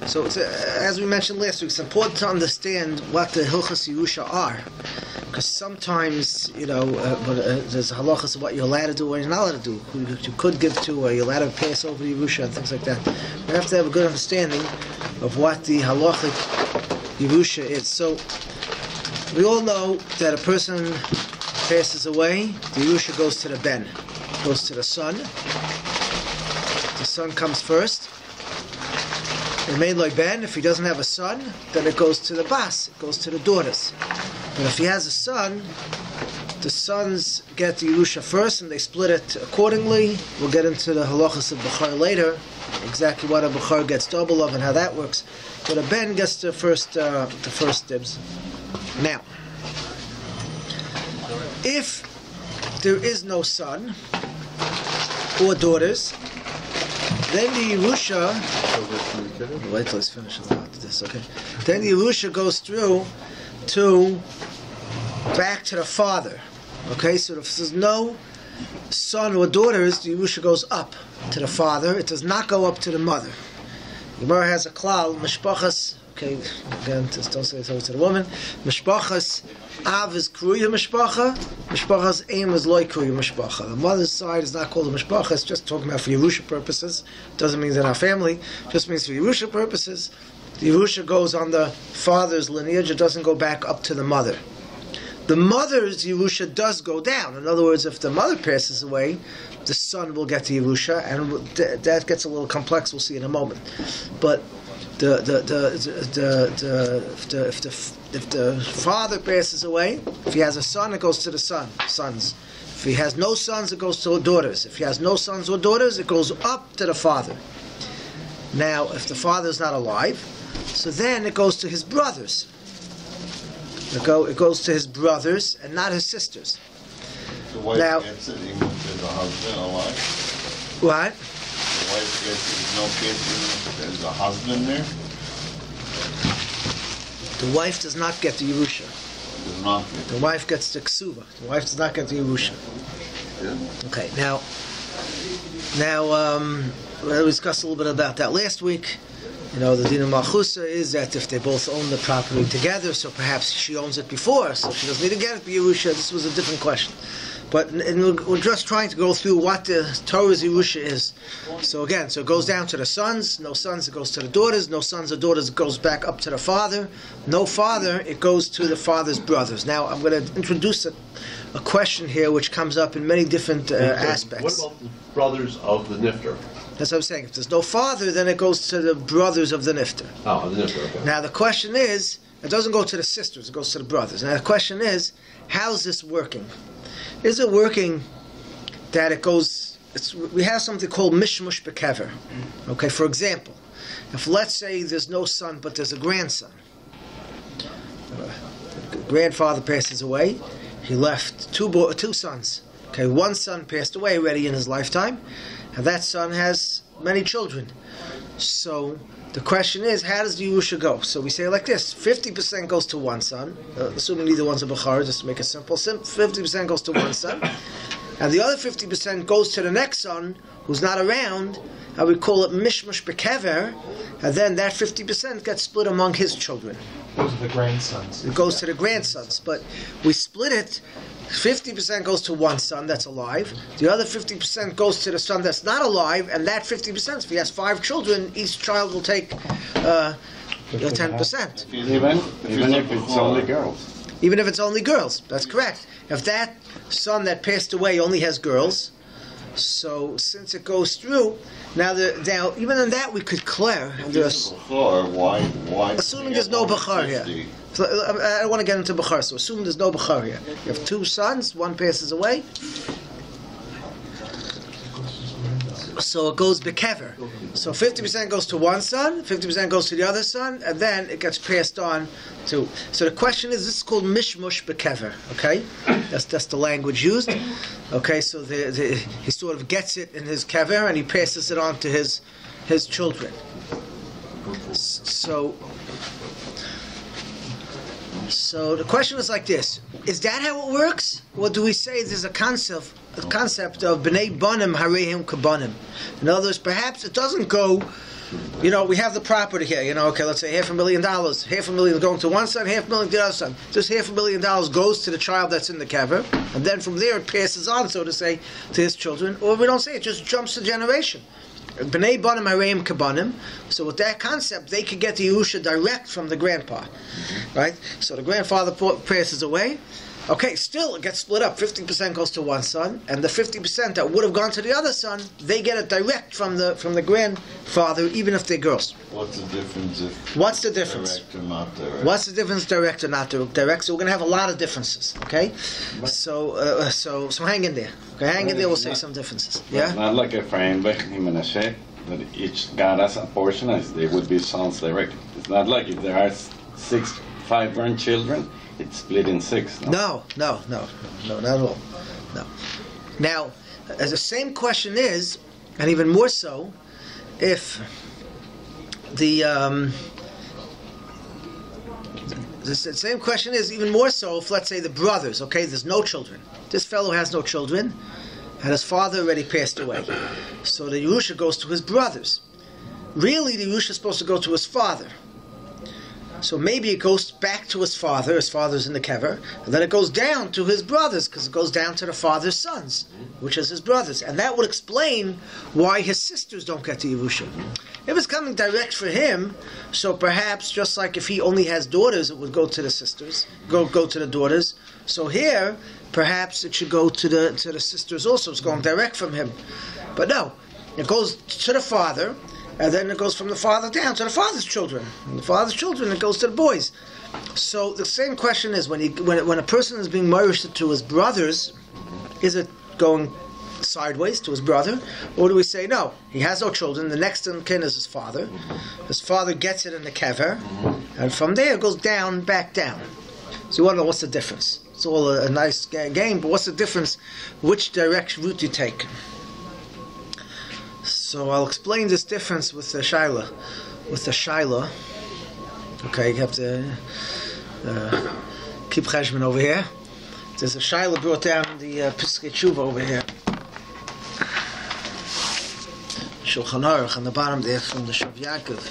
So, as we mentioned last week, it's important to understand what the Hilchas Yerusha are. Because sometimes, there's halachas of what you're allowed to do or you're not allowed to do, who you could give to, or you're allowed to pass over Yerusha and things like that. We have to have a good understanding of what the halachic Yerusha is. So, we all know that a person passes away, the Yerusha goes to the Ben, goes to the son. The son comes first. And made like Ben, if he doesn't have a son, then it goes to the Bas, it goes to the daughters. But if he has a son, the sons get the Yerusha first and they split it accordingly. We'll get into the halachas of Bechar later, exactly what a Bechar gets double of and how that works. But a Ben gets the first dibs. Now, if there is no son or daughters, then the Yerusha, wait till he's finished this, okay. Then the Yerusha goes through back to the father. Okay, so if there's no son or daughters, the Yerusha goes up to the father. It does not go up to the mother. Gemara has a klal, mishpachas, okay, again, just don't say it over to the woman. Mishpachas Av is kruya mishpacha, mishpachas aim is loy kruya mishpacha. The mother's side is not called a mishpacha, it's just talking about for Yerusha purposes. Doesn't mean they're not family, just means for Yerusha purposes. The Yerusha goes on the father's lineage, it doesn't go back up to the mother. The mother's Yerusha does go down. In other words, if the mother passes away, the son will get the Yerusha, and that gets a little complex, we'll see in a moment. But if the father passes away, if he has a son, it goes to the sons. If he has no sons, it goes to the daughters. If he has no sons or daughters, it goes up to the father. Now, if the father is not alive, so then it goes to his brothers. It goes to his brothers and not his sisters. The wife now, gets it even if there's a husband alive? What? The wife gets it, no kids even if there's a husband there? The wife does not get the Yerusha. Does not get The wife gets the ksuva. The wife does not get the Yerusha. Yeah. Okay, now we discussed a little bit about that last week. The din of malchusa is that if they both own the property together, so perhaps she owns it before, so she doesn't need to get it by Yerusha. This was a different question. But we're just trying to go through what the Torah's Yerusha is. So again, so it goes down to the sons. No sons, it goes to the daughters. No sons or daughters, it goes back up to the father. No father, it goes to the father's brothers. Now, I'm going to introduce a question here which comes up in many different aspects. What about the brothers of the nifter? That's what I'm saying. If there's no father, then it goes to the brothers of the nifter. Oh, the nifter, okay. Now, the question is, it doesn't go to the sisters, it goes to the brothers. Now, the question is, how's this working? Is it working that it goes... we have something called mishmush bekever. Okay, for example, if let's say there's no son, but there's a grandson. The grandfather passes away, he left two sons. Okay, one son passed away already in his lifetime, and that son has many children. So the question is, how does the Yerusha go? So we say it like this: 50% goes to one son, assuming neither one's a Bechar, just to make it simple. 50% goes to one son, and the other 50% goes to the next son who's not around, and we call it mishmush bekever, and then that 50% gets split among his children. Those are the grandsons. It goes to the grandsons, but we split it. 50% goes to one son that's alive. The other 50% goes to the son that's not alive, and that 50%, if he has 5 children, each child will take 10%. Even if it's only girls. Even if it's only girls, that's correct. If that son that passed away only has girls, so since it goes through, now even in that we could clear. Why? Assuming there's no Bechar here. So, I don't want to get into Bechar, so assume there's no Bechar here. You have 2 sons, one passes away. So it goes bekever. So 50% goes to one son, 50% goes to the other son, and then it gets passed on to... So the question is, this is called mishmush bekever, okay? That's the language used. Okay, so he sort of gets it in his kever, and he passes it on to his children. So the question is like this: is that how it works, or do we say there's a concept of b'nei banim hareim kabanim? In other words, perhaps it doesn't go You know, we have the property here. You know, okay, let's say $500,000. $500,000 going to one son, $500,000 to the other son. Just $500,000 goes to the child that's in the kever, and then from there it passes on, so to say, to his children. Or we don't say it; just jumps a generation. B'nei banim hareim kabanim. So with that concept, they could get the Yerusha direct from the grandpa, right? So the grandfather passes away. Okay, still it gets split up. 50% goes to one son, and the 50% that would have gone to the other son, they get it direct from the grandfather, even if they're girls. What's the difference if What's the difference? direct or not direct? What's the difference, direct or not direct? So we're going to have a lot of differences. Okay, so hang in there. Okay, hang in there. We'll say some differences. It's Yeah. not like a frame by Menashe that each God has a portion as they would be sons direct. It's not like if there are 5 grandchildren, it's split in 6. No, not at all. No. Now, as the same question is, and even more so, if the same question is even more so if, let's say, the brothers. Okay, there's no children. This fellow has no children, and his father already passed away. So the Yerusha goes to his brothers. Really, the Yerusha is supposed to go to his father. So maybe it goes back to his father. His father's in the kever, and then it goes down to his brothers because it goes down to the father's sons, which is his brothers, and that would explain why his sisters don't get the Yerusha. If it's coming direct for him, so perhaps just like if he only has daughters, it would go to the sisters, go to the daughters. So here, perhaps it should go to the sisters also. It's going direct from him, but no, it goes to the father. And then it goes from the father down to the father's children. And the father's children, it goes to the boys. So the same question is, when a person is being nourished to his brothers, is it going sideways to his brother? Or do we say, no, he has no children, the next in kin is his father. His father gets it in the kever, and from there it goes down, back down. So you want to know what's the difference. It's all a nice game, but what's the difference, which direct route you take? So I'll explain this difference with the Shaila. Okay, you have to keep cheshbon over here. There's a Shaila brought down the Piskei Tshuva over here. Shulchan Aruch on the bottom there from the Shav Yaakov.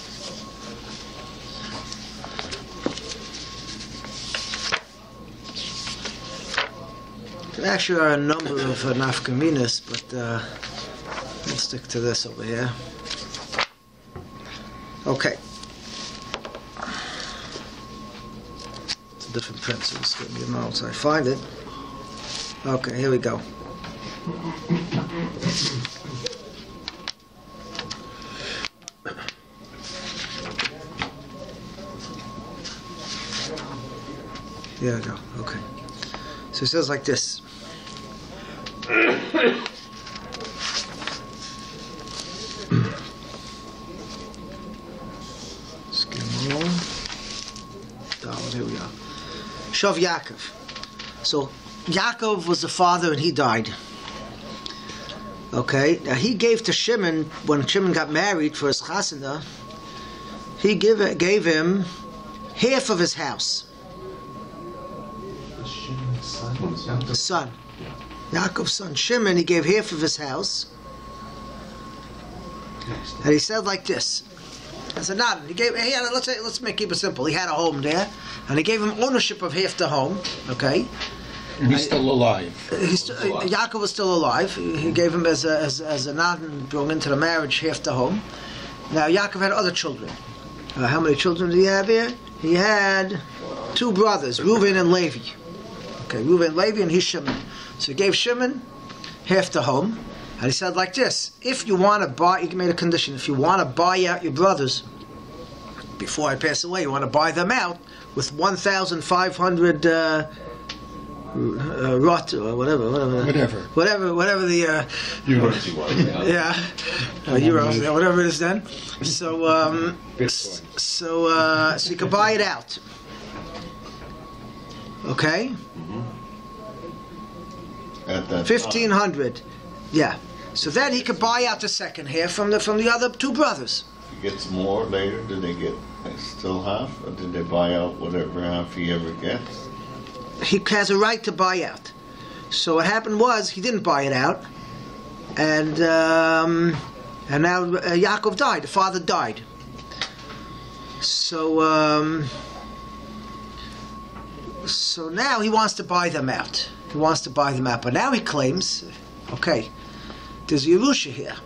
There actually are a number of nafkaminas, but we'll stick to this over here. Okay. It's a different print, so just give me a moment so I find it. Okay, here we go. Here we go. Okay. So it says like this. Here we go. Shav Yaakov. So Yaakov was the father and he died. Okay. Now he gave to Shimon, when Shimon got married for his chasana, he gave him half of his house. The son. Yaakov's son Shimon, he gave half of his house. And he said like this. I said, no, let's keep it simple. He had a home there, and he gave him ownership of half the home. Okay, and he's still alive. Yaakov was still alive. He gave him as a non going into the marriage half the home. Now Yaakov had other children. How many children did he have here? He had 2 brothers, Reuven and Levi. Okay, Reuven, Levi, and he's Shimon. So he gave Shimon half the home. And he said like this, if you want to buy, he made a condition, if you want to buy out your brothers, before I pass away, you want to buy them out with 1,500 rot, or whatever the Euros. yeah, euros, whatever it is then. So you can buy it out. Okay? At that 1,500. Yeah. So then he could buy out the second half from the other 2 brothers. If he gets more later, do they get still half? Or did they buy out whatever half he ever gets? He has a right to buy out. So what happened was, he didn't buy it out. And And now Yaakov died. The father died. So so now he wants to buy them out. He wants to buy them out. But now he claims, okay, there's Yerusha here.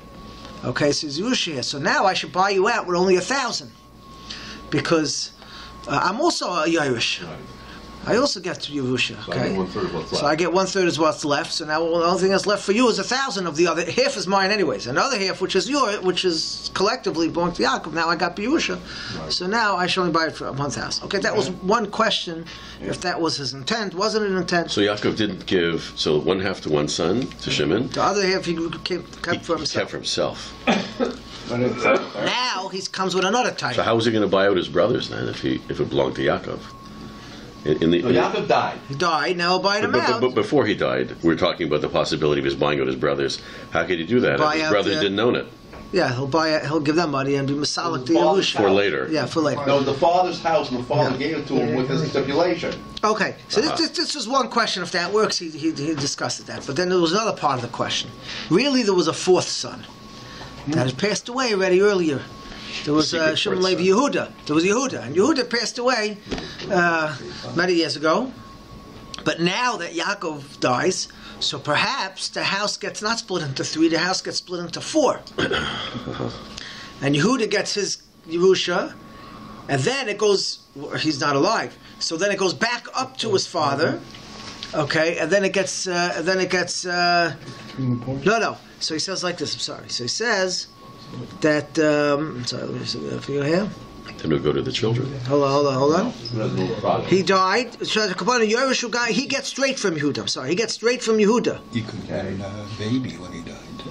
Okay, so there's Yerusha here. So now I should buy you out with only 1,000. Because I'm also a Yerush. I also get to Yerusha. Okay, so I get 1/3 is what's left. So now the only thing that's left for you is 1,000 of the other half is mine anyways. Another half, which is yours, which is collectively belongs to Yaakov. Now I got Yerusha. Right. So now I should only buy it for 1,000. Okay, that was one question. If that was his intent, wasn't it intent? So Yaakov didn't give. So 1/2 to one son to Shimon. The other half he kept for himself. Kept for himself. Now he comes with another title. So how was he going to buy out his brothers then if it belonged to Yaakov? Yaakov died. He died. Now he'll buy them out. But before he died, we were talking about the possibility of his buying out his brothers. How could he do that if his brothers didn't own it? Yeah, he'll give them money and be Masalik the Yerusha. For later. Yeah, for later. No, the father's house, and the father gave it to him with his stipulation. Okay, so this was one question. If that works, he discussed that. But then there was another part of the question. Really, there was a fourth son that had passed away already earlier. There was Shimon Levi Yehuda. There was Yehuda, and Yehuda passed away many years ago. But now that Yaakov dies, so perhaps the house gets not split into 3, the house gets split into 4. And Yehuda gets his Yerusha, and then it goes, he's not alive, so then it goes back up to his father, okay, and then it gets, no, so he says like this, I'm sorry, so he says that, sorry, let me see for you here. Then we'll go to the children. Hold on. He died. He gets straight from Yehuda. I'm sorry. He gets straight from Yehuda. He couldn't have a baby when he died.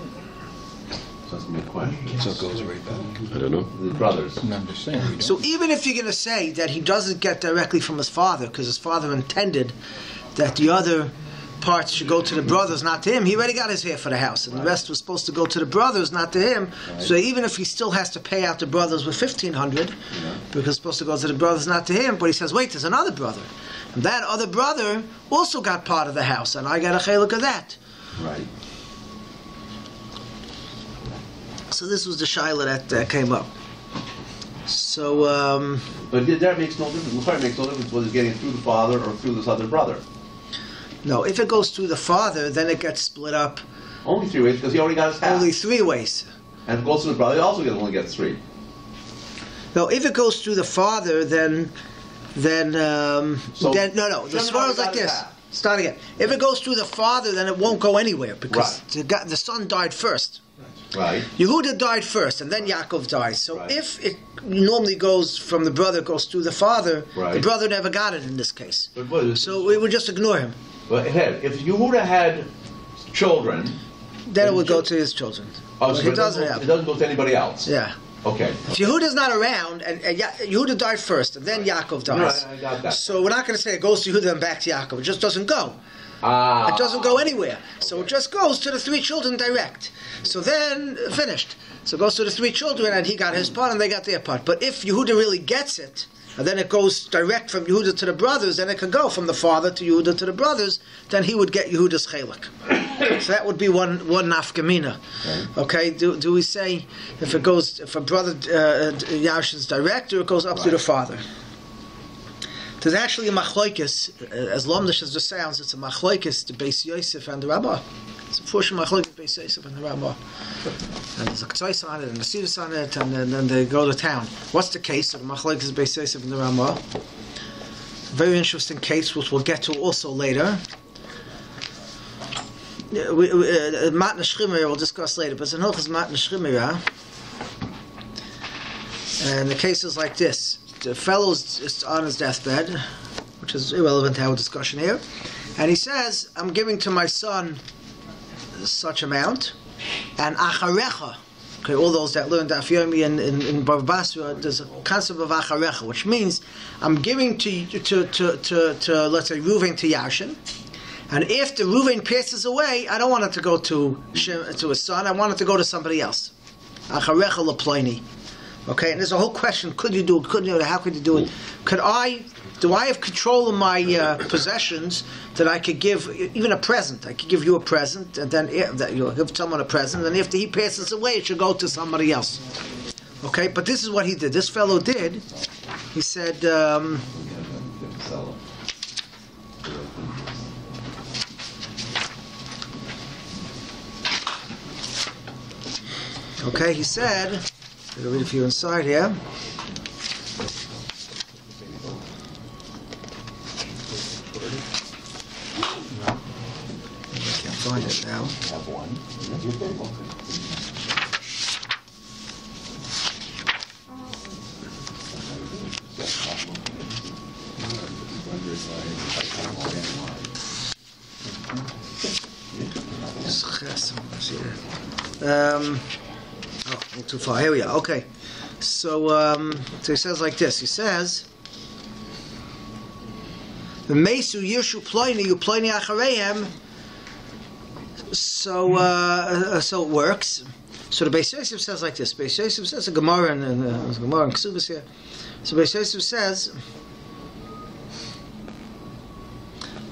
That's a good question. So it goes right back. I don't know. The brothers. I'm just saying. So even if you're going to say that he doesn't get directly from his father, because his father intended that the other parts should go to the brothers, not to him, he already got his half for the house, and the rest was supposed to go to the brothers, not to him. So even if he still has to pay out the brothers with 1,500, because it's supposed to go to the brothers, not to him, but he says, wait, there's another brother, and that other brother also got part of the house, and I got a chiluk of that. Right. So this was the shaila that came up. So, but that makes no difference. It makes no difference whether it's getting through the father or through this other brother. no, if it goes through the father, then it gets split up. Only 3 ways because he already got his half. Only 3 ways. And if it goes to the brother, he also only gets 3. No, if it goes through the father, then no. The story is like this. Start again. If it goes through the father, then it won't go anywhere because the son died first. Right. Yehuda died first, and then Yaakov dies. So Right. if it normally goes from the brother, goes through the father, Right. the brother never got it in this case. But So we would just ignore him. if Yehuda had children, Then it would go to his children. so He doesn't have. it doesn't go to anybody else. Yeah. Okay. If Yehuda's not around, and Yehuda died first, and then Yaakov dies. I got that. So we're not going to say it goes to Yehuda and back to Yaakov. It just doesn't go. Ah. It doesn't go anywhere. So it just goes to the 3 children direct. So then, finished. So it goes to the 3 children, and he got his part, and they got their part. But if Yehuda really gets it, and then it goes direct from Yehuda to the brothers, then it could go from the father to Yehuda to the brothers, then he would get Yehuda's chiluk. So that would be one nafkamina. Okay, do we say if a brother Yashin's direct, or it goes up to the father? There's actually a machlokes, as lomdish as it sounds, it's a machlokes, the Beis Yosef and the Rabbah. It's a portion of machlokes, Beis Yosef and the Rabbah. And there's a k'tzos on it, and a sidus on it, and then they go to town. What's the case of the machlokes, Beis Yosef and the Rabbah? Very interesting case, which we'll get to also later. Matna Shchimera we'll discuss later, but it's in Hilchos Matna Shchimera. And the case is like this. The fellow's on his deathbed, which is irrelevant to our discussion here, and he says, I'm giving to my son such amount, and acharecha, okay, all those that learned Daf Yomi in Bava Basra, there's a concept of acharecha, which means I'm giving to let's say Reuven to Yashin, and after Reuven passes away, I don't want it to go to his son, I want it to go to somebody else. Acharecha leploni. Okay, and there's a whole question: could you do it? Couldn't you do it? How could you do it? Do I have control of my possessions that I could give even a present? I could give you a present, and then you'll give someone a present, and after he passes away, it should go to somebody else. Okay, but this is what he did. This fellow did. He said. Okay, he said. I'm going to read a few inside here. Find it now. Have one. Too far. Here we are. Okay. So he says like this. He says, "The mesu yishu ploini uploini achareihem." So it works. So the Beis Yosef says like this. Beis Yosef says a Gemara and Gemara and Ksubas here. So Beis Yosef says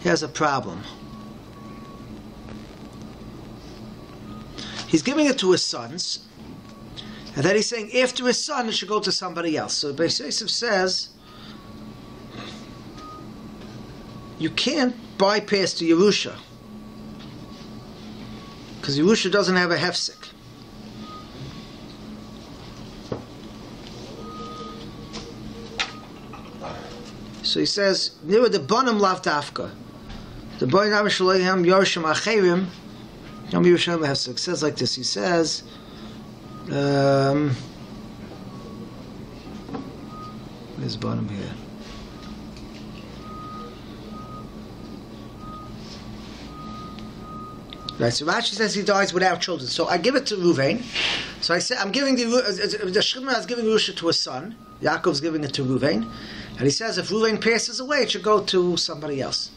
he has a problem. He's giving it to his sons, and then he's saying after his son it should go to somebody else. So Beis Yosef says you can't bypass the Yerusha, because Yerusha doesn't have a hefsek. So he says, "Near the bonim lav dafka, the bonim shaloyim yorshim acherim yom Yerushalayim hefsek." It says like this. He says, "Where's bonim here?" Right, so Rashi says he dies without children. So I give it to Ruvain. So I say I'm giving the Shechina is giving Yerusha to his son. Yaakov's giving it to Ruvain, and he says if Ruvain passes away, it should go to somebody else.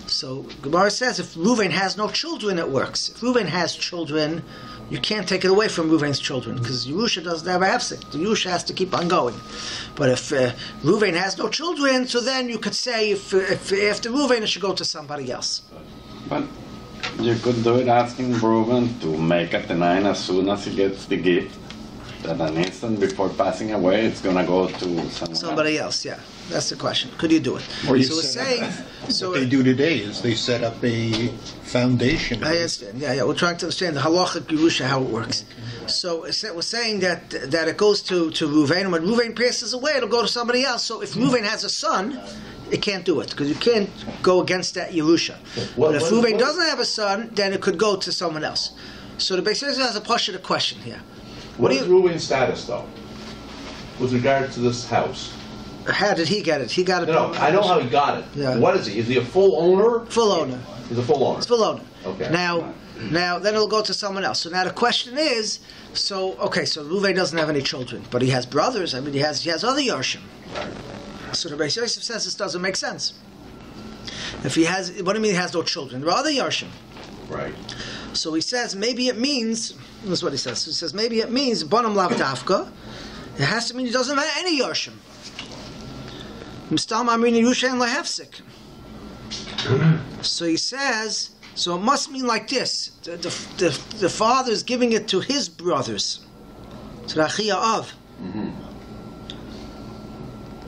So Gemara says if Ruvain has no children, it works. If Ruvain has children, you can't take it away from Ruvain's children because Yerusha doesn't have a hefsek. The Yerusha has to keep on going. But if Ruvain has no children, so then you could say if after Ruvain, it should go to somebody else. But you could do it asking Reuben to make a tenai as soon as he gets the gift, that an instant before passing away, it's going to go to somebody else. Yeah, that's the question. Could you do it? Or you so we're saying, what they do today is they set up a foundation. I understand. Yeah. We're trying to understand the halacha-theory, how it works. Okay. So we're saying that it goes to Ruvain, and when Ruvain passes away, it'll go to somebody else. So if Ruvain has a son, it can't do it because you can't go against that Yerusha. But if Ruvain doesn't have a son, then it could go to someone else. So the Beis Yosef has a partial question here. What is Ruvain's status, though, with regard to this house? How did he get it? He got it. No, I know how he got it. Yeah. What is he? Is he a full owner? Full owner. He's a full owner. He's full owner. Okay. Now then it'll go to someone else. So now the question is, so Ruvain doesn't have any children, but he has brothers. I mean, he has other Yarshim. So the Beis Yosef says this doesn't make sense. If he has, what do you mean he has no children? There are other Yarshim. Right. So he says maybe it means. This is what he says. He says maybe it means bonam lav dafka. It has to mean he doesn't have any Yarshim. Mistam amrin Yerusha and lahefsik. So he says. So it must mean like this: the father is giving it to his brothers, to the achia av.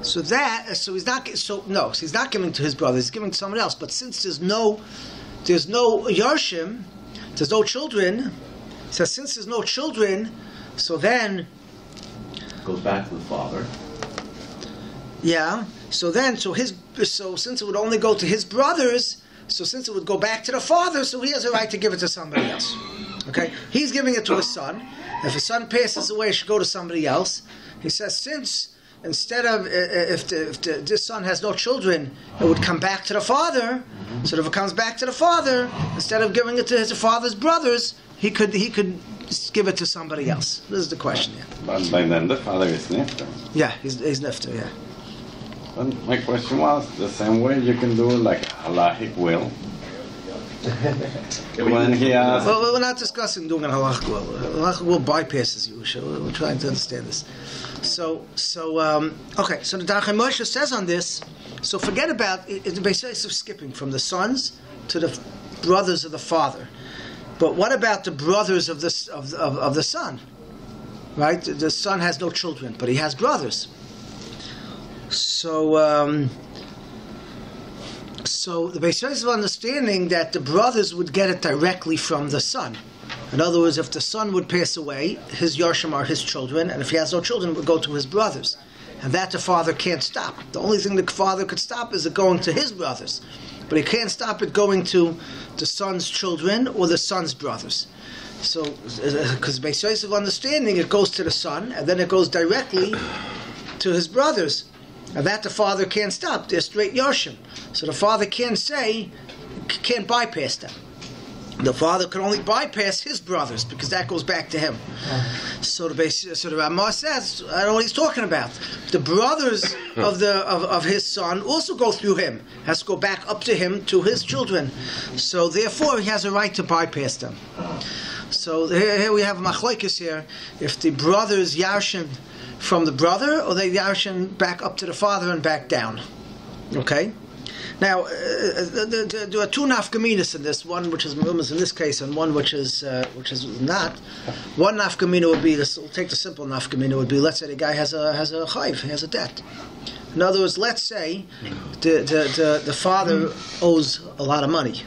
So he's not giving to his brothers. He's giving to someone else. But since there's no Yarshim, there's no children. So since there's no children, so then goes back to the father. Yeah. So since it would only go to his brothers, so since it would go back to the father, so he has a right to give it to somebody else. Okay? He's giving it to his son. If his son passes away, it should go to somebody else. He says since instead of if this son has no children, it would come back to the father. So if it comes back to the father, instead of giving it to his father's brothers, he could give it to somebody else. This is the question. Yeah. But by then the father is nifter. Yeah, he's nifter. Yeah. But my question was the same way you can do like a halachic will. When he asked, Well, we're not discussing doing a halacha. Halacha will bypasses Yerusha. We're trying to understand this. So okay. So the Rabbi Moshe says on this. So forget about it. The basis of skipping from the sons to the brothers of the father. But what about the brothers of the son? Right? The son has no children, but he has brothers. So the basis of understanding that the brothers would get it directly from the son. In other words, if the son would pass away, his Yarshim are his children, and if he has no children, it would go to his brothers. And that the father can't stop. The only thing the father could stop is it going to his brothers. But he can't stop it going to the son's children or the son's brothers. So, because basis of understanding, it goes to the son, and then it goes directly to his brothers. And that the father can't stop. They're straight Yarshim. So the father can't bypass them. The father can only bypass his brothers because that goes back to him. So the Ramah says, I know what he's talking about. The brothers of his son also go through him. Has to go back up to him to his children. So therefore he has a right to bypass them. So here we have machlokes here. If the brothers yarshin from the brother, or they yarshin back up to the father and back down. Okay. Now, there are two nafkaminas in this. One which is in this case, and one which is not. One nafkamina would be this. We'll take the simple nafkamina. Would be, let's say the guy has a chayv, he has a debt. In other words, let's say the father owes a lot of money.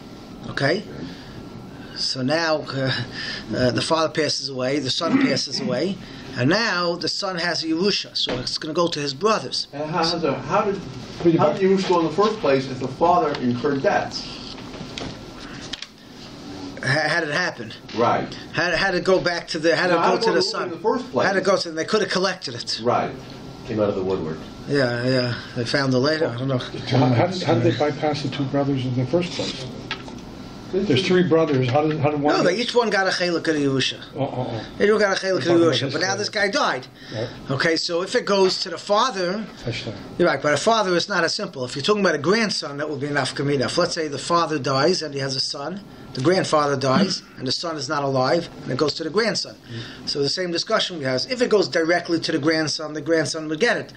Okay. So now the father passes away, the son passes away, and now the son has a Yerusha, so it's going to go to his brothers. And how did Yerusha go in the first place if the father incurred debts? How did it happen? Right. How did it go back to the? How did it go to the son? In the first place. How did it go to? They could have collected it. Right. Came out of the woodwork. Yeah. They found it later. I don't know. How did they bypass the two brothers in the first place? There's three brothers. How did one? No, they each one got a chelik of the Yerusha. Each one got a chelik of the Yerusha. But now this guy died. Right. Okay, so if it goes to the father, you're right. But a father is not as simple. If you're talking about a grandson, that would be enough kamina. If let's say the father dies and he has a son, the grandfather dies and the son is not alive, and it goes to the grandson. Mm-hmm. So the same discussion we have is if it goes directly to the grandson would get it.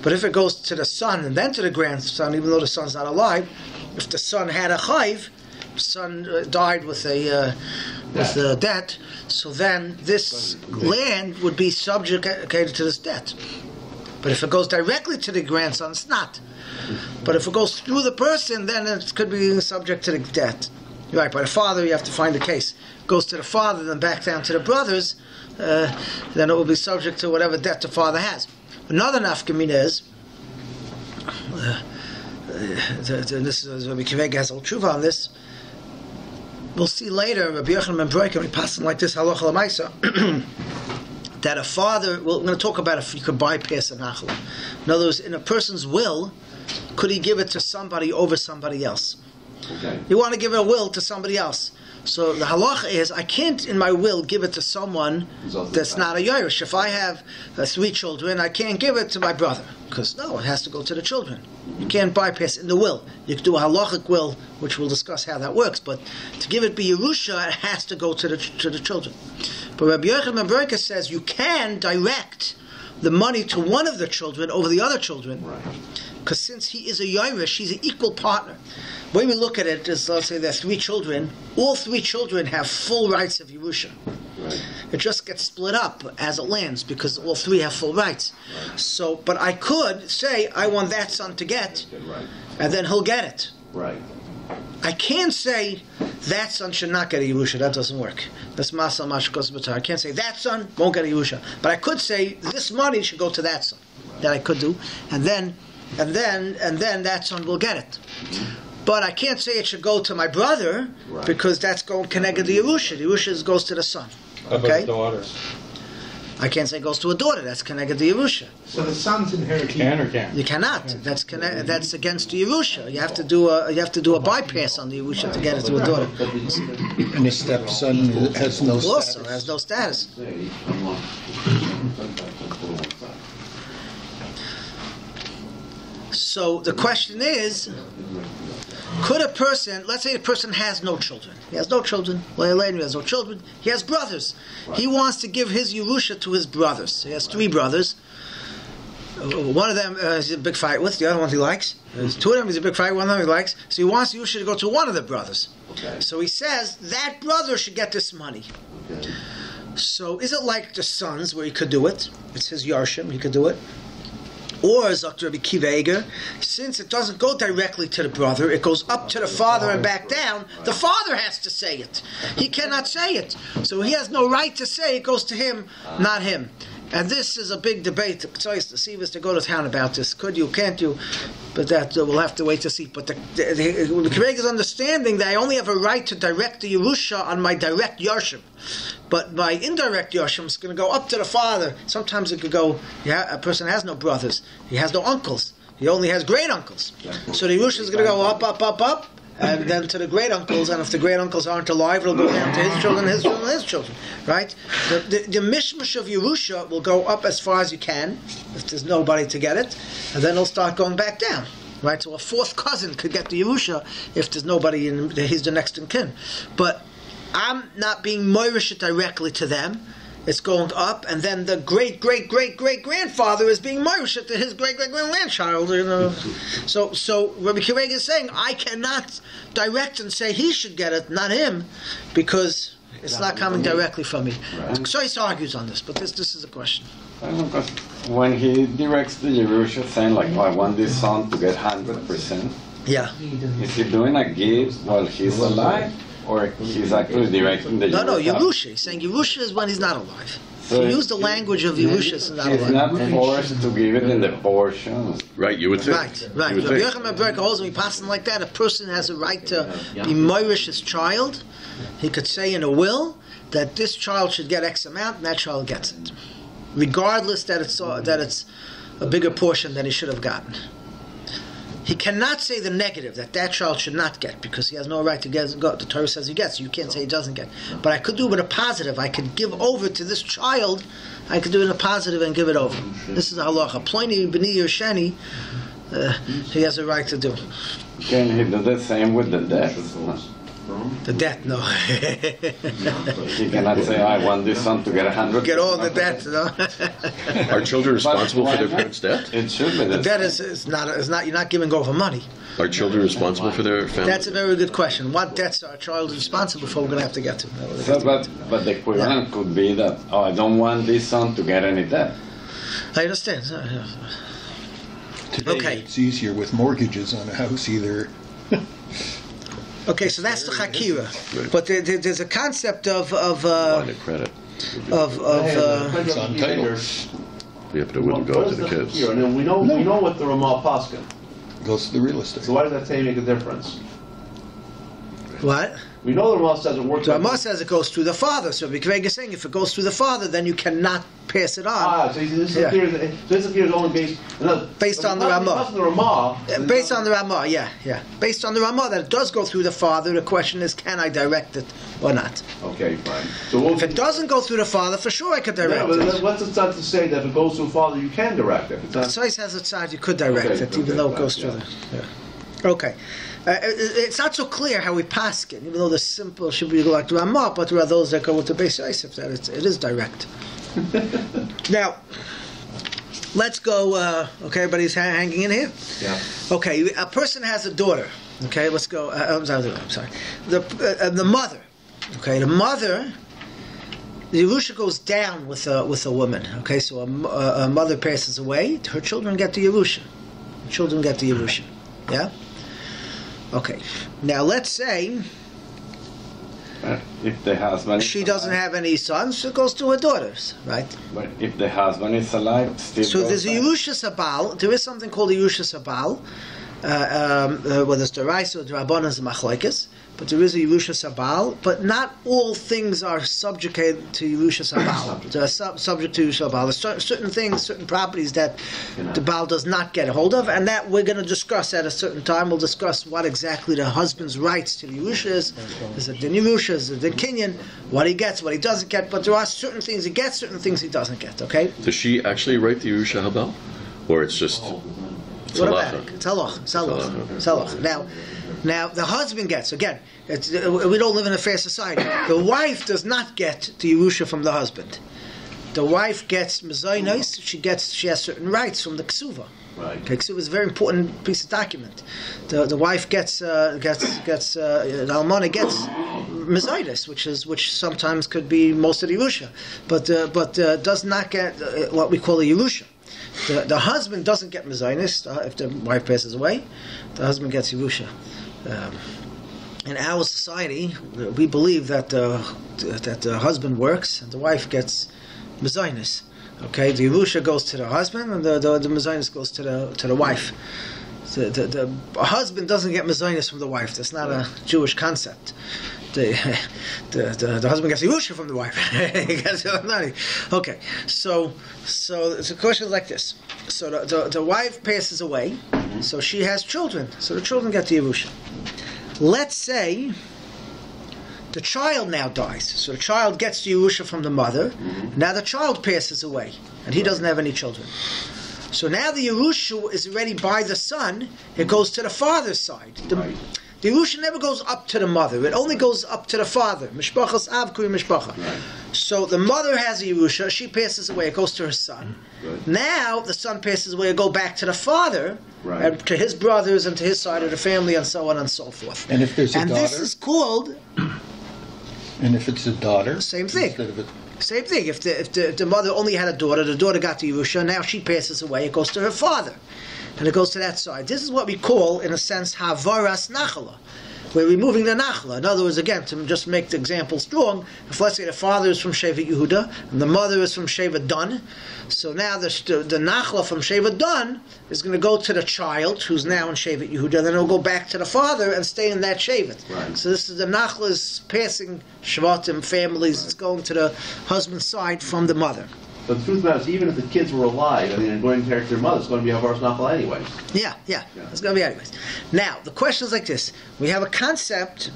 But if it goes to the son and then to the grandson, even though the son's not alive, if the son had a chayv, son died with a debt, so then this land would be subjugated to this debt. But if it goes directly to the grandson, it's not. But if it goes through the person, then it could be subject to the debt. You're right. By the father, you have to find the case. It goes to the father, then back down to the brothers, then it will be subject to whatever debt the father has. Another nafkamina is, this is Rabbi Kiveg has al tshuva on this. We'll see later, Rabbi Yochanan ben Broika, when he passes like this, halacha l'maisa, that a father, we're going to talk about if you could bypass an achla. In other words, in a person's will, could he give it to somebody over somebody else? Okay. You want to give a will to somebody else. So the halacha is, I can't in my will give it to someone that's not a Yerush. If I have 3 children, I can't give it to my brother. Because no, it has to go to the children. You can't bypass in the will. You can do a halachic will, which we'll discuss how that works. But to give it be Yerusha, it has to go to the children. But Rabbi Yochanan ben Broika says you can direct the money to one of the children over the other children. Because since he is a Yerush, he's an equal partner. The way we look at it is, let's say there are 3 children. All 3 children have full rights of Yerusha. Right. It just gets split up as it lands because all 3 have full rights. Right. So, but I could say I want that son to get, and then he'll get it. Right. I can't say that son should not get a Yerusha. That doesn't work. That's masal mashkos b'tar. I can't say that son won't get a Yerusha, but I could say this money should go to that son. Right. That I could do, and then that son will get it. Mm-hmm. But I can't say it should go to my brother because that's going connected to Yerusha. The Yerusha goes to the son. Okay? Daughter. I can't say it goes to a daughter. That's connected to Yerusha. So the son's inherit. Can or can't? You cannot. That's against the Yerusha. You have to do a bypass on the Yerusha to get it to a daughter. And the stepson has no status. Also has no status. So the question is, Could a person, let's say the person has no children. He has no children. He has no children. He has brothers. Right. He wants to give his Yerusha to his brothers. He has 3 brothers. One of them he's a big fight with. The other one he likes. There's 2 of them he's a big fight with. One of them he likes. So he wants Yerusha to go to one of the brothers. Okay. So he says that brother should get this money. Okay. So is it like the sons where he could do it? It's his Yarshim. He could do it. Or, Dr. Rabbi Kiva Eger, since it doesn't go directly to the brother, it goes up to the father and back down, the father has to say it. He cannot say it. So he has no right to say it goes to him, not him. And this is a big debate. So it's to see if to go to town about this. Could you, can't you? But that we'll have to wait to see. But the Kiva Eger's understanding that I only have a right to direct the Yerusha on my direct Yarshim. But my indirect Yarshim is going to go up to the father. Sometimes it could go, a person has no brothers. He has no uncles. He only has great uncles. So the Yerusha is going to go up, up, up, up, and then to the great uncles. And if the great uncles aren't alive, it'll go down to his children, his children, his children. Right? The mishmash of Yerusha will go up as far as you can, if there's nobody to get it, and then it'll start going back down. Right? So a 4th cousin could get the Yerusha if there's nobody he's the next in kin. But I'm not being moirish directly to them. It's going up, and then the great-great-great-great-grandfather is being moirish to his great-great-grandchild. You know. So Rabbi Kiva Eger is saying, I cannot direct and say he should get it, not him, because it's not coming directly from me. Right. So he argues on this, but this is a question. When he directs the Yerusha saying, like, I want this son to get 100%, yeah, is he doing a gift while he's alive? Or he's actually directing the Yerusha? No, Yerusha. He's saying Yerusha is when he's not alive. So he used the language of Yerusha is not alive. He's not forced to give it in the portions. Right, you would think. Right. Rabbi Yochanan Berger holds when we pass like that, a person has a right to be moirish his child. He could say in a will that this child should get X amount and that child gets it. Regardless that it's a bigger portion than he should have gotten. He cannot say the negative, that child should not get, because he has no right to get. The Torah says he gets. You can't say he doesn't get. But I could do it with a positive. I could give over to this child. I could do it in a positive and give it over. This is a halacha. Ploni b'ni Yersheni, he has a right to do. Can he do the same with the debt? The debt, no. He cannot say, I want this son to get 100. Get all the debt, no. Are children responsible for their parents' debt? It should be. The debt is not. You're not giving over money. Are children responsible for their family? That's a very good question. What debts are a child responsible for? We're going to have to get to. But the equivalent could be that, I don't want this son to get any debt. I understand. Today it's easier with mortgages on a house either. Okay, so that's the Chakira, right. But there's a concept of line of credit. It's on title. Yeah, but it wouldn't go to the kids. And then we know what the Ramah Paskin goes to the real estate. So why does that say make a difference? What? We know the Ramah says it works. The Ramah says it goes through the father. So Rabbi Kiva is saying if it goes through the father, then you cannot pass it on. So this appears only based on the Ramah. Based on the Ramah, yeah. Based on the Ramah, that it does go through the father. The question is, can I direct it or not? Okay, fine. So if it doesn't go through the father, for sure I could direct it. What's it not to say that if it goes through the father, you can direct it? The choice has a side you could direct it, even though it goes through the. Yeah. Okay. It's not so clear how we pass it, even though the simple should be like the Ramah, but there are those that go with the Beis Yosef that it is direct. Now, let's go. Okay, everybody's hanging in here. Yeah. Okay, a person has a daughter. Okay, let's go. I'm sorry. The mother. Okay, the mother. The Yerusha goes down with a woman. Okay, so a mother passes away. Her children get the Yerusha. Children get the Yerusha. Yeah. Okay. Now let's say if the husband she doesn't have any sons, it goes to her daughters, right? But if the husband is alive, still. So there's a Yerusha Sabal. There is something called a Yerusha Sabal. Whether it's the Rice or the Rabbanan is the Machlokes, but there is a Yerusha Sabal. But not all things are subjugated to Yerusha Sabal. They're subject to Yerusha Sabal. There's certain things, certain properties that the Baal does not get a hold of, and that we're going to discuss at a certain time. We'll discuss what exactly the husband's rights to the Yerusha is. Is it the Yerusha? Is it the Kinyan? What he gets, what he doesn't get. But there are certain things he gets, certain things he doesn't get. Okay. Does she actually write the Yerusha Habal, or it's just? automatic. It's halacha. It's halacha. It's halacha. Now the husband gets, again, we don't live in a fair society. The wife does not get the Yerusha from the husband. The wife gets mezainos. She has certain rights from the ksuva. Right. Okay, ksuva is a very important piece of document. The wife gets the almana gets mezainos, which sometimes could be most of the Yerusha, but does not get what we call a Yerusha. The husband doesn't get mezainos if the wife passes away. The husband gets Yerusha. In our society, we believe that the husband works and the wife gets mezainos. Okay, the Yerusha goes to the husband and the mezainos goes to the wife. The husband doesn't get mezainos from the wife. That's not a Jewish concept. The husband gets Yerusha from the wife. Okay, so the question is like this. So the wife passes away, so she has children. So the children get the Yerusha. Let's say the child now dies. So the child gets the Yerusha from the mother. Now the child passes away, and he doesn't have any children. So now the Yerusha is already by the son. It goes to the father's side. The Yerusha never goes up to the mother. It only goes up to the father. Mishpachas av kuri mishpacha. So the mother has a Yerusha. She passes away. It goes to her son. Now the son passes away. It goes back to the father, and to his brothers, and to his side of the family, and so on and so forth. And if there's a daughter, this is called. And if it's a daughter, same thing. Same thing. If the mother only had a daughter, the daughter got the Yerusha. Now she passes away. It goes to her father. And it goes to that side. This is what we call, in a sense, havaras nachala. We're removing the nachla. In other words, again, to just make the example strong, if let's say the father is from Shevet Yehuda and the mother is from Shevet Dan, so now the nachla from Shevet Dan is going to go to the child who's now in Shevet Yehuda, then it will go back to the father and stay in that Shevet. So this is the nachla is passing shvatim, families. It's going to the husband's side from the mother. But the truth about it is, even if the kids were alive, and going to inherit their mother, it's going to be havaras nachala anyways. Yeah. It's going to be anyways. Now, the question is like this. We have a concept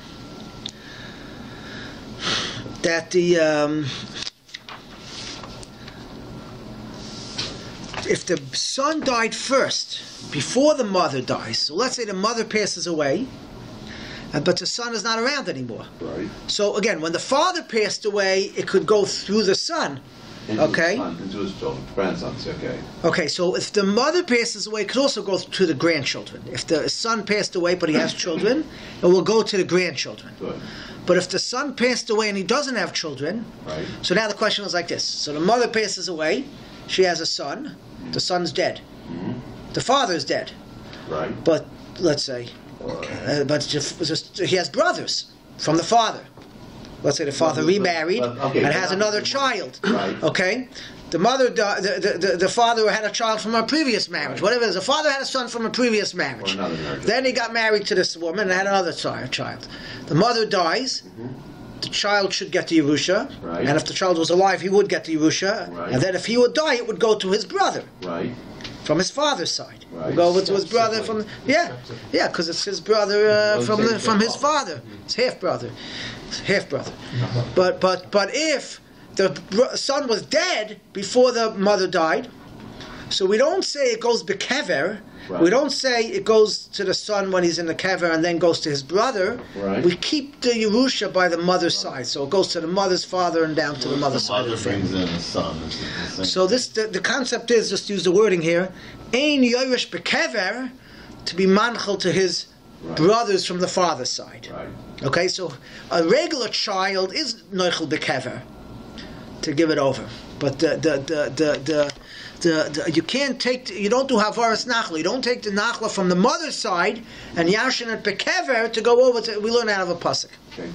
that if the son died first, before the mother dies, so let's say the mother passes away, but the son is not around anymore. So again, when the father passed away, it could go through the son. Into his children, grandsons, Okay, so if the mother passes away, it could also go to the grandchildren. If the son passed away but he has children, it will go to the grandchildren. But if the son passed away and he doesn't have children, so now the question is like this. So the mother passes away, she has a son, the son's dead. The father's dead. But let's say, but he has brothers from the father. Let's say the father remarried and has another child. Okay, the mother, the father had a child from a previous marriage. Whatever it is, the father had a son from a previous marriage. Then he got married to this woman and had another child. The mother dies. The child should get the Yerusha, and if the child was alive, he would get the Yerusha. And then if he would die, it would go to his brother. From his father's side, we'll go over to his brother from because it's his brother from his father. It's half brother. But if the son was dead before the mother died, so we don't say it goes bekever. We don't say it goes to the son when he's in the kever and then goes to his brother. We keep the Yerusha by the mother's side, so it goes to the mother's father and down to the mother's side of the family. Brings in the son. So the concept is, just use the wording here, ein yoresh bekever, to be manchel to his brothers from the father's side. Okay, so a regular child is noichel bekever, to give it over, but you can't take, you don't do havaras nachla. You don't take the nachla from the mother's side and yashin and bekever to go over to. We learn out of a pasuk. And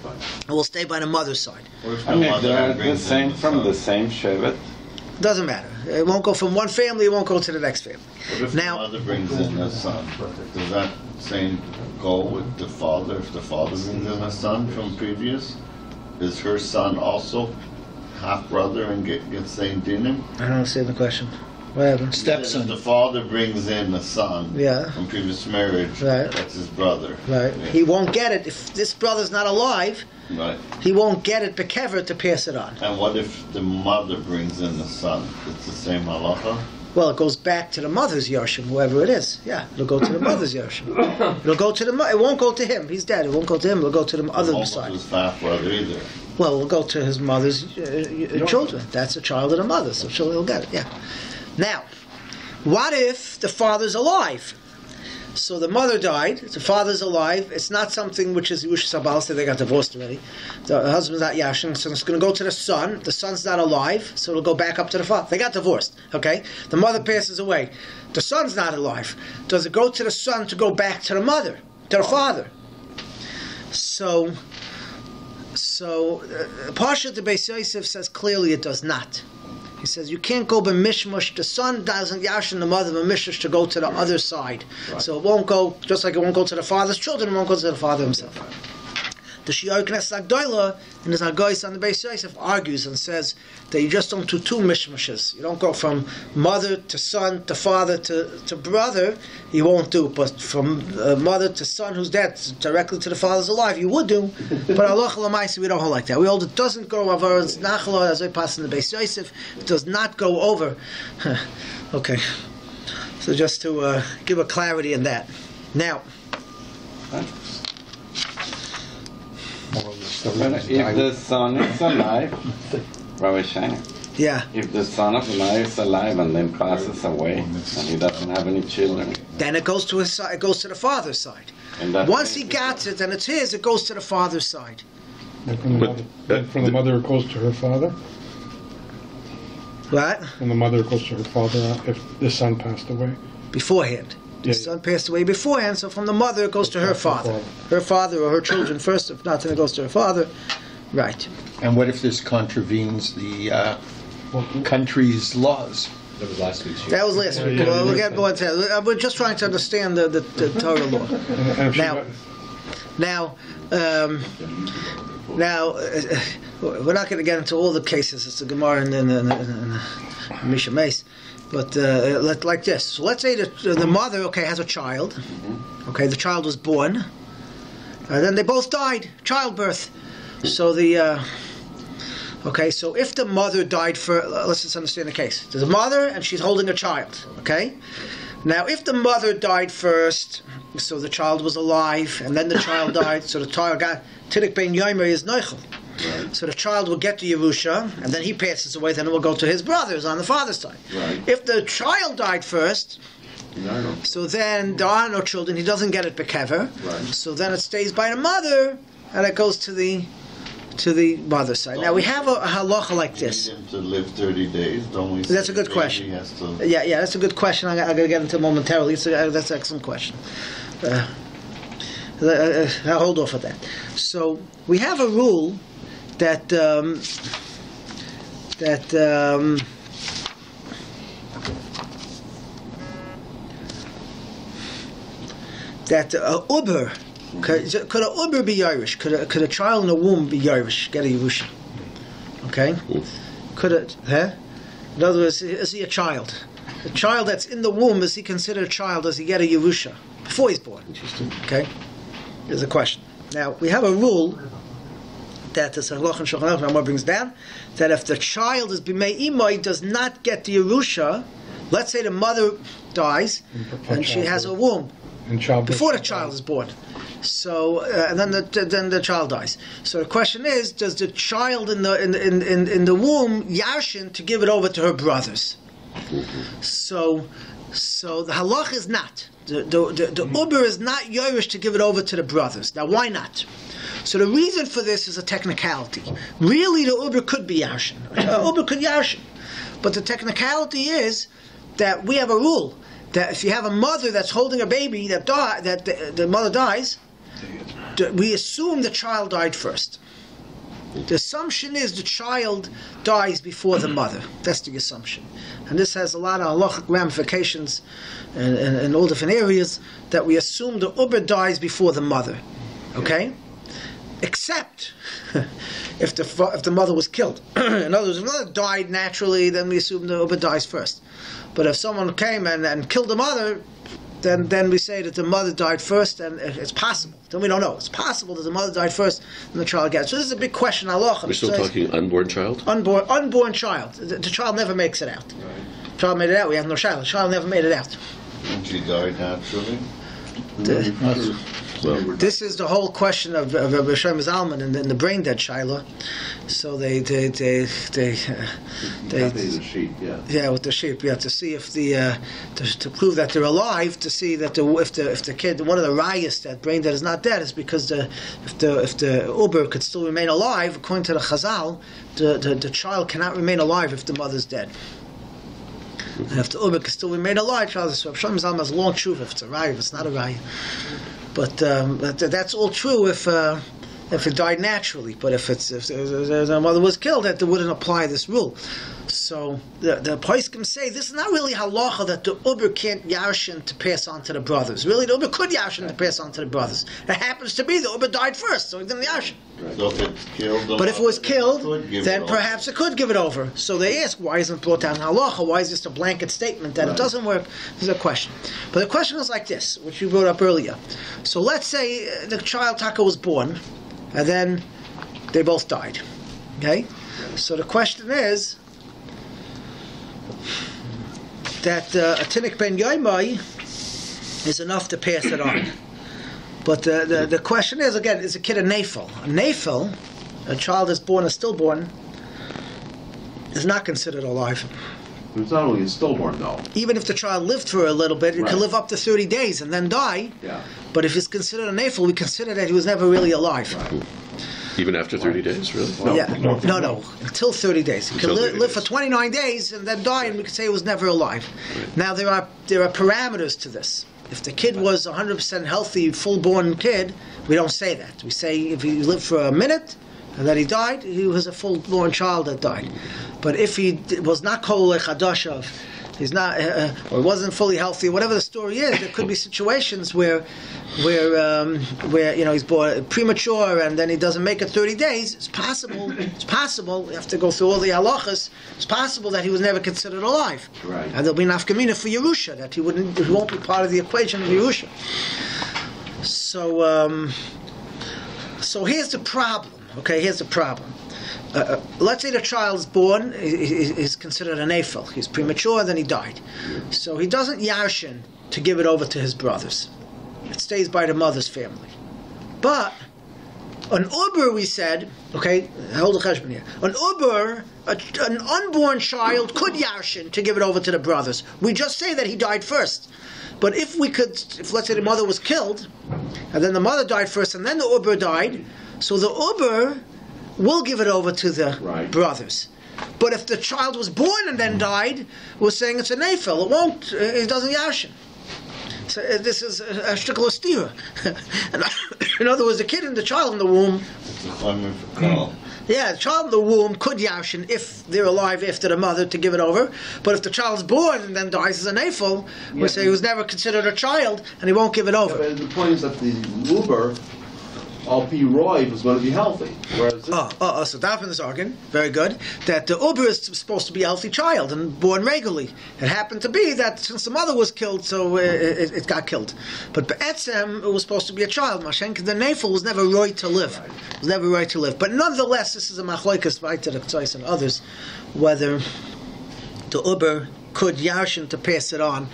we'll stay by the mother's side. They're the same from the same shevet. Doesn't matter. It won't go from one family. It won't go to the next family. But if the mother brings in a son, does that same go with the father? If the father brings in a son from previous, is her son also half brother and get same dinim? I don't understand the question. What happened? Stepson. If the father brings in a son from previous marriage, that's his brother. He won't get it if this brother's not alive. He won't get it bekever to pass it on. And what if the mother brings in the son? It's the same halacha? Well, it goes back to the mother's Yarshim, whoever it is. Yeah, it'll go to the mother's Yarshim. It'll go to it won't go to him. He's dead. It won't go to him. It'll go to the other side. His half brother either. Well, it'll go to his mother's children. That's a child of the mother, so he'll get it. Yeah. Now, what if the father's alive? So the mother died, the father's alive. It's not something which is Yerusha Sabal, so they got divorced already. The husband's not Yashin, so it's going to go to the son. The son's not alive, so it'll go back up to the father. They got divorced, okay? The mother passes away. The son's not alive. Does it go to the son to go back to the mother, to the father? So Parshat the Beis Yosef says clearly it does not. He says you can't go b'mishmush. The son doesn't yashin the mother b'mishmush to go to the other side. Right. So it won't go, just like it won't go to the father's children, it won't go to the father himself. The Shiur Knesset Agdoila in his Hagoyis on the Beis Yosef argues and says that you just don't do two mishmushes. You don't go from mother to son to father to brother. You won't do, but from mother to son who's dead directly to the father's alive, you would do. But halacha l'maaseh we don't hold like that. We hold it doesn't go over. It's nachalo as I pass in the Beis Yosef. It does not go over. Okay, so just to give a clarity in that. Now. If the son is alive, Rabbi Scheiner. Yeah. If the son of alive is alive and then passes away and he doesn't have any children, then it goes to his side. It goes to the father's side. Once he gets it and it's his, it goes to the father's side. And from the mother, it goes to her father. What? And the mother goes to her father if the son passed away. Beforehand. The son passed away beforehand, so from the mother it goes to her father. Her father or her children first, if not, then it goes to her father. Right. And what if this contravenes the country's laws? That was last week's. That was last week. We'll get more into that. We're just trying to understand the Torah law. Now, we're not going to get into all the cases. It's the Gemara and Misha Mace. But like this. So let's say that the mother, has a child. Okay, the child was born. Then they both died, childbirth. So so if the mother died let's just understand the case. There's a mother and she's holding a child. Okay. Now, if the mother died first, so the child was alive, and then the child died, so the child got Tidik Ben Yomer is Neichel. Right. So the child will get to Yerusha, and then he passes away, then it will go to his brothers on the father's side. Right. If the child died first, so then there are no children, he doesn't get it bekever. Right. So then it stays by the mother, and it goes to the mother's side. Now we have a halacha like this. To live 30 days, don't we? That's a good question. Yeah, that's a good question. I'm going to get into it momentarily. That's an excellent question. I'll hold off at that. So we have a rule that uber. Could a uber be Irish? Could a child in the womb be Irish? Get a Yerusha. Okay? Could it? In other words, is he a child? The child that's in the womb, is he considered a child? Does he get a Yerusha before he's born? Interesting. Okay? Here's a question. Now, we have a rule that the halacha and Shulchan Aruch brings down, that if the child is b'mei imay, does not get the Yerusha, let's say the mother dies and she has a womb before the child is born. So and then the child dies. So the question is, does the child in the womb yashin to give it over to her brothers? So the halach is not. The uber is not Yerush to give it over to the brothers. Now why not? So the reason for this is a technicality. Really, the uber could be yashin. Uber could yashin, but the technicality is that we have a rule that if you have a mother that's holding a baby that the mother dies, we assume the child died first. The assumption is the child dies before the mother. That's the assumption. And this has a lot of halachic ramifications in all different areas, that we assume the uber dies before the mother. Okay? Except if the mother was killed. In other words, if the mother died naturally, then we assume the uber dies first. But if someone came and killed the mother, then we say that the mother died first, and it's possible. Then we don't know. It's possible that the mother died first and the child gets. So this is a big question. We're still talking unborn child? Unborn child. The child never makes it out. Child made it out. We have no child. The child never made it out. And she died naturally. This is the whole question of Rabbi Shlomo Zalman and the brain dead Shiloh. So they The sheep, yeah. with the sheep, to see if the to prove that they're alive, to see that if the kid, one of the rayas that brain dead is not dead is because if the uber could still remain alive, according to the Chazal, the child cannot remain alive if the mother's dead. And if the uber can still remain alive, child is Shlomo Zalman has a long tshuva if it's a raya, if it's not a raya. But that's all true if it died naturally. But if the mother was killed, that wouldn't apply this rule. So the poskim say this is not really halacha that the uber can't yarshin to pass on to the brothers. Really, the uber could yarshin to pass on to the brothers. It happens to be the uber died first, so he didn't yarshin. So if it's killed, but if it was killed, then perhaps it could give it over. So they ask, why isn't it brought down halacha? Why is this a blanket statement that it doesn't work? There's a question. But the question is like this, which you brought up earlier. So let's say the child Taka was born, and then they both died. Okay? So the question is that a tinik ben yoimai is enough to pass it on. But the question is, again, is a kid a nafel? A nafel, a child is born, a stillborn, is not considered alive. It's not only a stillborn, though. Even if the child lived for a little bit, it can live up to 30 days and then die. Yeah. But if it's considered a nafel, we consider that he was never really alive. Right. Even after 30 days, really? No. Until 30 days. He can live for 29 days and then die, and we can say he was never alive. Right. Now, there are parameters to this. If the kid was 100% healthy, full-born kid, we don't say that. We say if he lived for a minute and then he died, he was a full-born child that died. But if he was not kol chadashav, he's not, or wasn't fully healthy, whatever the story is, there could be situations where he's born premature and then he doesn't make it 30 days. It's possible. You have to go through all the halachas. It's possible that he was never considered alive, right? And there'll be an afkamina for Yerusha that he won't be part of the equation of Yerusha. So here's the problem. Okay, here's the problem. Let's say the child's born, is considered an nafel. He's premature, then he died. So he doesn't yarshin to give it over to his brothers. It stays by the mother's family. But an uber, we said, okay, hold the cheshbon here. An uber, an unborn child could yarshin to give it over to the brothers. We just say that he died first. But if let's say the mother was killed, and then the mother died first, and then the uber died, so the uber will give it over to the brothers. But if the child was born and then died, we're saying it's a nafel. It won't. It doesn't yashin. So this is a shtikla stira. In other words, the kid and the child in the womb. Yeah, the child in the womb could yashin if they're alive after the mother to give it over. But if the child's born and then dies as a nafel, we say he was never considered a child and he won't give it over. Yeah, but the point is that the uber, Al-Pi Roy, was going to be healthy. So that is arguing, very good, that the uber is supposed to be a healthy child and born regularly. It happened to be that since the mother was killed, so it got killed. But Be'etzem, it was supposed to be a child. Mashenk, the nafel was never right to live. It was never right to live. But nonetheless, this is a machlokes by the Ktsois and others, whether the uber could yarshin to pass it on,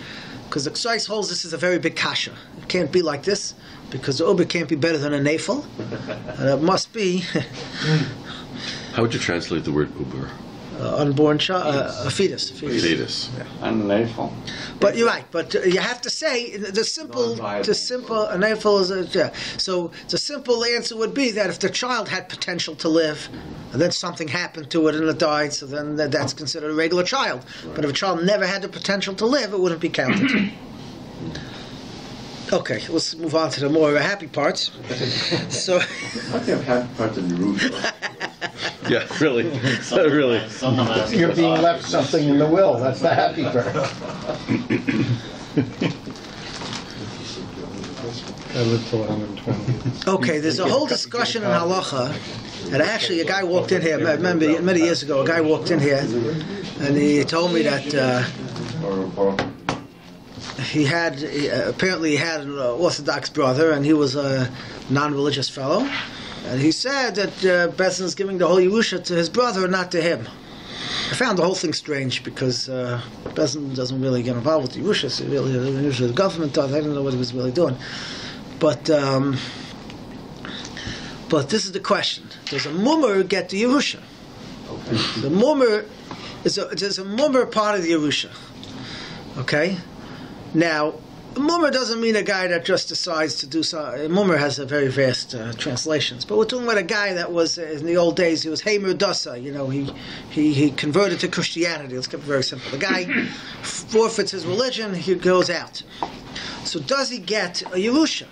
because the Ktsois holds this is a very big kasha. It can't be like this, because the uber can't be better than a nafel, and it must be. How would you translate the word uber? Unborn child, a fetus. Fetus. Yeah. And nafel. But you're right. But you have to say the simple a nafel is So the simple answer would be that if the child had potential to live, and then something happened to it and it died, so then that's considered a regular child. But if a child never had the potential to live, it wouldn't be counted. Okay, let's move on to the more happy parts. So, I think happy parts in Yerusha. Yeah, really. Really. You're being left something in the will. That's the happy part. I lived till 120. Okay, there's a whole discussion in halacha. And actually, a guy walked in here. I remember many years ago, a guy walked in here, and he told me that apparently he had an Orthodox brother, and he was a non-religious fellow. And he said that Bezdin is giving the whole Yerusha to his brother, not to him. I found the whole thing strange because doesn't really get involved with the Yerusha. So really, usually the government does. I didn't know what he was really doing. But this is the question: does a mummer get the Yerusha? The mummer is a mummer part of the Yerusha. Okay, now. A mummer doesn't mean a guy that just decides to do so. A mummer has a very vast translations, but we're talking about a guy that was in the old days. He was Heimer Dasa. He converted to Christianity. Let's keep it very simple. The guy forfeits his religion. He goes out. So does he get a Yerusha?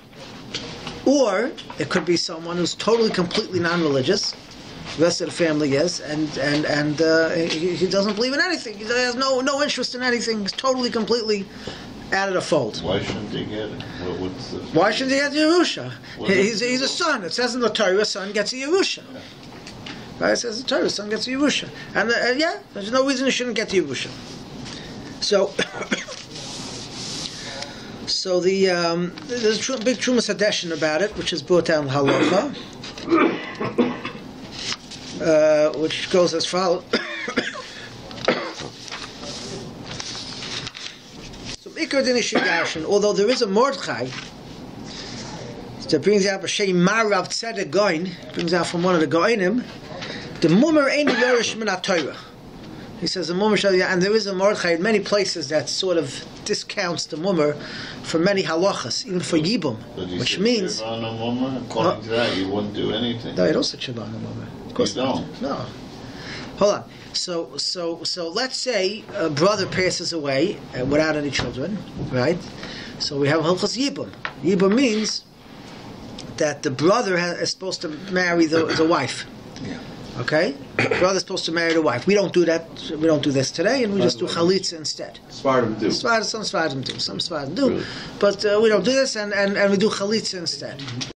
Or it could be someone who's totally, completely non-religious. The rest of the family is, and he doesn't believe in anything. He has no interest in anything. He's totally, completely out of the fold. Why shouldn't he get it? Why shouldn't he get the Yerusha? He's a son. It says in the Torah, a son gets a Yerusha. Right? It says in the Torah, a son gets a Yerusha. And there's no reason he shouldn't get the Yerusha. So, there's a big Trumas Hadeshin about it, which is brought down in halacha, which goes as follows. Although there is a Mordechai that brings out Marav Tzedek Goin, brings out from one of the Goinim, the mummer ain't the Yorish min Torah. He says the mummer, and there is a Mordechai in many places that sort of discounts the mummer for many halachas, even for yibum, which means according to that, you wouldn't do anything. No, you don't say shiva on the mummer. Of course you don't. No. Hold on. So let's say a brother passes away without any children, right? So we have halachas yibum. Yibum means that the brother is supposed to marry the wife. Yeah. Okay? The brother's supposed to marry the wife. We don't do that. We don't do this today, and we just do chalitza instead. Svardim do. Some Svardim do. But we don't do this, and we do chalitza instead.